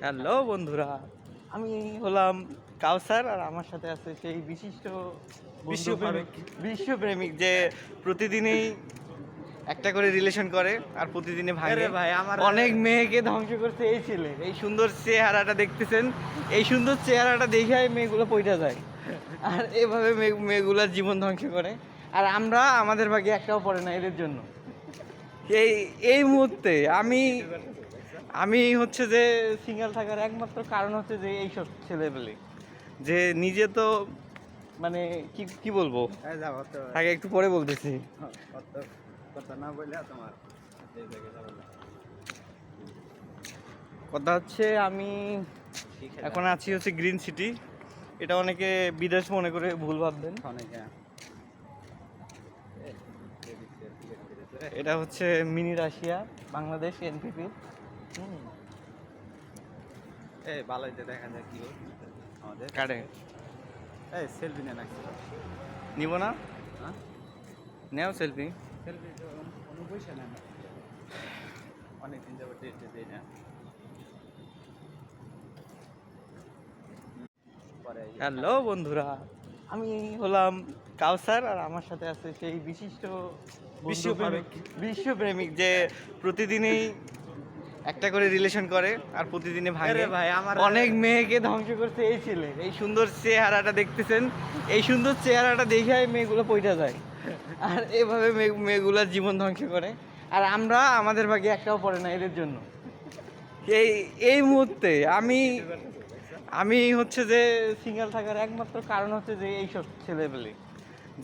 Hello বন্ধুরা, আমি হলাম কাউসার আর আমার সাথে আছে সেই বিশিষ্ট বিশ্বপ্রেমিক যে প্রতিদিনই একটা করে রিলেশন করে আর প্রতিদিনে ভাঙে। ভাই আমার অনেক মেয়েকে ধ্বংস করছে এই ছেলে। এই সুন্দর চেহারাটা দেখতেছেন, এই সুন্দর চেহারাটা দেখে মেয়েগুলো পইটা যায় আর এভাবে মেয়েগুলোর জীবন ধ্বংস করে। আর আমরা আমাদের ভাগে একটাও পড়ে না এদের জন্য। এই এই মুহূর্তে আমি আমি হচ্ছে যে সিঙ্গেল থাকার একমাত্র কারণ হচ্ছে যে এইসব ছেলেপেলে যে নিজে তো মানে কি কি বলবো, আগে একটু পরে বলতেছি। কথা না বললে তোমার কথা হচ্ছে আমি এখন আছি হচ্ছে গ্রিন সিটি। এটা অনেকে বিদেশ মনে করে ভুল ভাববেন। এটা হচ্ছে মিনি রাশিয়া, বাংলাদেশ, এনপিপি। এই বালাইতে দেখা যায় কি আমাদের কাটে এই সেলফি নিয়ে নাকি নিব না, হ্যাঁ নেও সেলফি। সেলফি তো কোনো পয়সা নেয় না, অনেকদিন যাবো ডেট দিই না। হ্যালো বন্ধুরা, আমি হলাম কাউসার আর আমার সাথে আছে সেই বিশিষ্ট বিশ্বপ্রেমিক যে প্রতিদিনই একটা করে রিলেশন করে আর প্রতিদিনে ভাঙে। ভাই আমার অনেক মেয়েকে ধ্বংস করছে এই ছেলে। এই সুন্দর চেহারাটা দেখতেছেন, এই সুন্দর চেহারাটা দেখে মেয়েগুলো পইটা যায় আর এভাবে মেয়েগুলোর জীবন ধ্বংস করে। আর আমরা আমাদের ভাগে একটাও পড়ে না এদের জন্য। এই এই মুহূর্তে আমি হচ্ছে যে সিঙ্গেল থাকার একমাত্র কারণ হচ্ছে যে এইসব ছেলেপেলে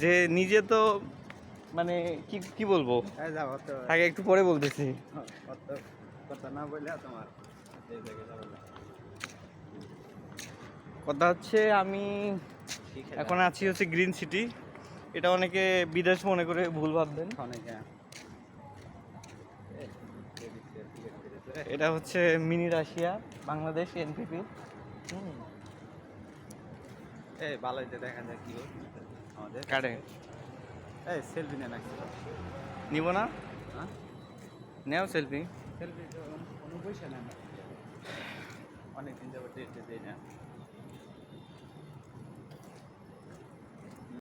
যে নিজে তো মানে কি কি বলবো, আগে একটু পরে বলতেছি। কথা না বললে তোমার কথা হচ্ছে আমি এখন আছি হচ্ছে গ্রিন সিটি। এটা অনেকে বিদেশ মনে করে ভুল ভাববেন। এটা হচ্ছে মিনি রাশিয়া, বাংলাদেশ, এনপিপি। এই বালাইতে দেখা যায় কি আমাদের কাটে এই সেলফি নিয়ে নাকি নিব না, হ্যাঁ নেও সেলফি। সেলফি তো কোনো পয়সা নেয় না, অনেকদিন যাবো ডেট দিই না।